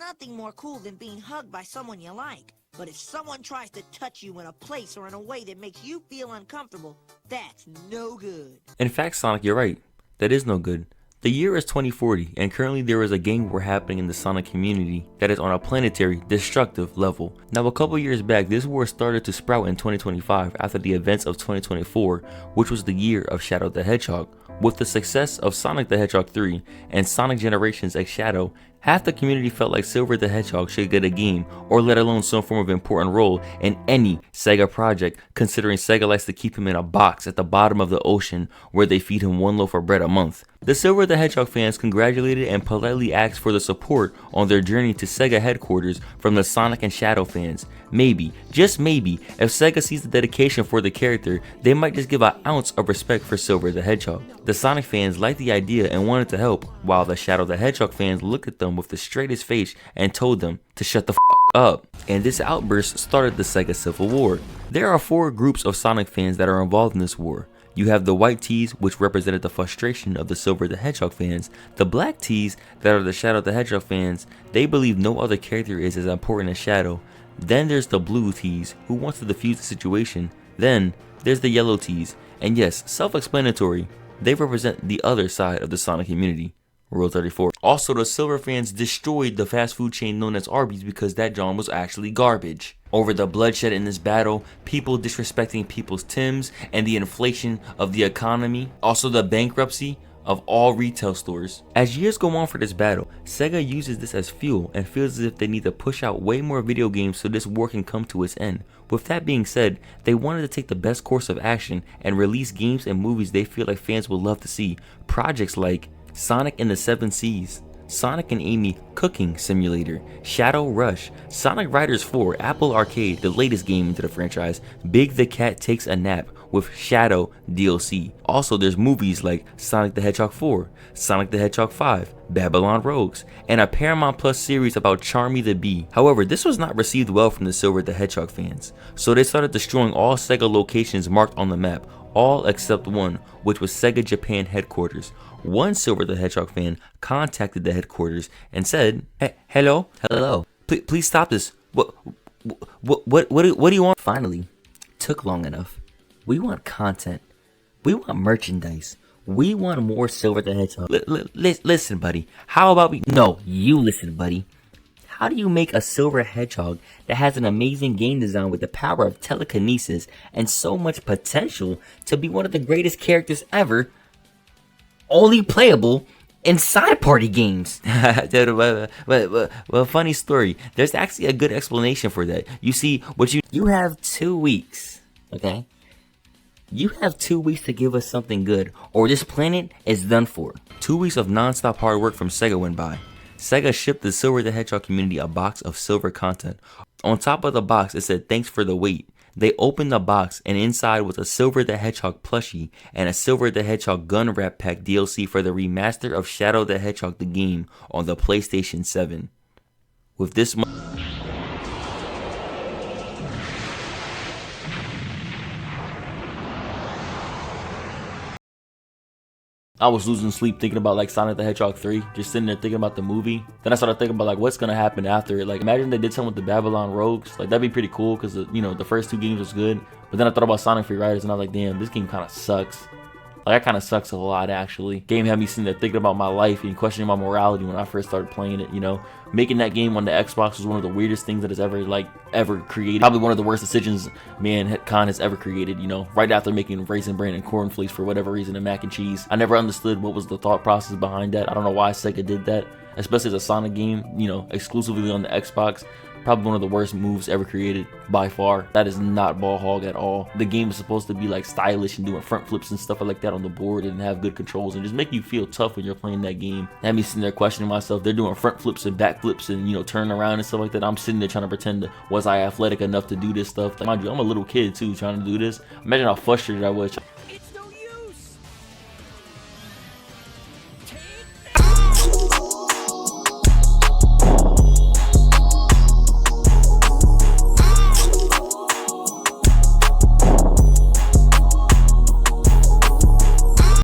nothing more cool than being hugged by someone you like. But if someone tries to touch you in a place or in a way that makes you feel uncomfortable, that's no good. In fact, Sonic, you're right. That is no good. The year is 2040, and currently there is a gang war happening in the Sonic community that is on a planetary, destructive level. Now, a couple years back, this war started to sprout in 2025 after the events of 2024, which was the year of Shadow the Hedgehog. With the success of Sonic the Hedgehog 3 and Sonic Generations X Shadow, half the community felt like Silver the Hedgehog should get a game, or let alone some form of important role in any Sega project, considering Sega likes to keep him in a box at the bottom of the ocean where they feed him one loaf of bread a month. The Silver the Hedgehog fans congratulated and politely asked for the support on their journey to Sega headquarters from the Sonic and Shadow fans. Maybe, just maybe, if Sega sees the dedication for the character, they might just give an ounce of respect for Silver the Hedgehog. The Sonic fans liked the idea and wanted to help, while the Shadow the Hedgehog fans looked at them with the straightest face and told them to shut the f up. And this outburst started the Sega Civil War. There are 4 groups of Sonic fans that are involved in this war. You have the white tees, which represented the frustration of the Silver the Hedgehog fans. The black tees, that are the Shadow the Hedgehog fans, they believe no other character is as important as Shadow. Then there's the blue tees, who wants to defuse the situation. Then there's the yellow tees, and yes, self-explanatory, they represent the other side of the Sonic community. Rule 34. Also, the Silver fans destroyed the fast food chain known as Arby's because that John was actually garbage. Over the bloodshed in this battle, people disrespecting people's Tims, and the inflation of the economy, also the bankruptcy of all retail stores. As years go on for this battle, Sega uses this as fuel and feels as if they need to push out way more video games so this war can come to its end. With that being said, they wanted to take the best course of action and release games and movies they feel like fans would love to see. Projects like Sonic and the 7 Seas, Sonic and Amy Cooking Simulator, Shadow Rush, Sonic Riders 4, Apple Arcade, the latest game into the franchise, Big the Cat Takes a Nap with Shadow DLC. Also, there's movies like Sonic the Hedgehog 4, Sonic the Hedgehog 5, Babylon Rogues, and a Paramount Plus series about Charmy the Bee. However, this was not received well from the Silver the Hedgehog fans, so they started destroying all Sega locations marked on the map, all except one, which was Sega Japan headquarters. One Silver the Hedgehog fan contacted the headquarters and said, hello, please stop this. What do you want? Finally, took long enough. We want content. We want merchandise. We want more Silver the Hedgehog. Listen, buddy. How about we? No, you listen, buddy. How do you make a Silver Hedgehog that has an amazing game design with the power of telekinesis and so much potential to be one of the greatest characters ever, only playable in side party games? Well, funny story. There's actually a good explanation for that. You see, you have 2 weeks, okay? You have 2 weeks to give us something good, or this planet is done for. 2 weeks of non-stop hard work from Sega went by. Sega shipped the Silver the Hedgehog community a box of Silver content. On top of the box, it said, "Thanks for the wait." They opened the box, and inside was a Silver the Hedgehog plushie and a Silver the Hedgehog gun wrap pack DLC for the remaster of Shadow the Hedgehog the game on the PlayStation 7. With this I was losing sleep thinking about like Sonic the Hedgehog 3, just sitting there thinking about the movie. Then I started thinking about like what's gonna happen after it. Like imagine they did something with the Babylon Rogues. Like that'd be pretty cool because you know the first 2 games was good. But then I thought about Sonic Free Riders and I was like, damn, this game kind of sucks. Like that kind of sucks a lot actually. Game had me sitting there thinking about my life and questioning my morality when I first started playing it. You know, making that game on the Xbox was one of the weirdest things that has ever created. Probably one of the worst decisions mankind has ever created. You know, right after making Raisin Bran and Corn Flakes for whatever reason and mac and cheese. I never understood what was the thought process behind that. I don't know why Sega did that, especially as a Sonic game. You know, exclusively on the Xbox. Probably one of the worst moves ever created by far. That is not ball hog at all. The game is supposed to be like stylish and doing front flips and stuff like that on the board and have good controls and just make you feel tough when you're playing that game. Had me sitting there questioning myself. They're doing front flips and back flips and, you know, turning around and stuff like that. I'm sitting there trying to pretend was I athletic enough to do this stuff. Like, mind you, I'm a little kid too trying to do this. Imagine how frustrated I was.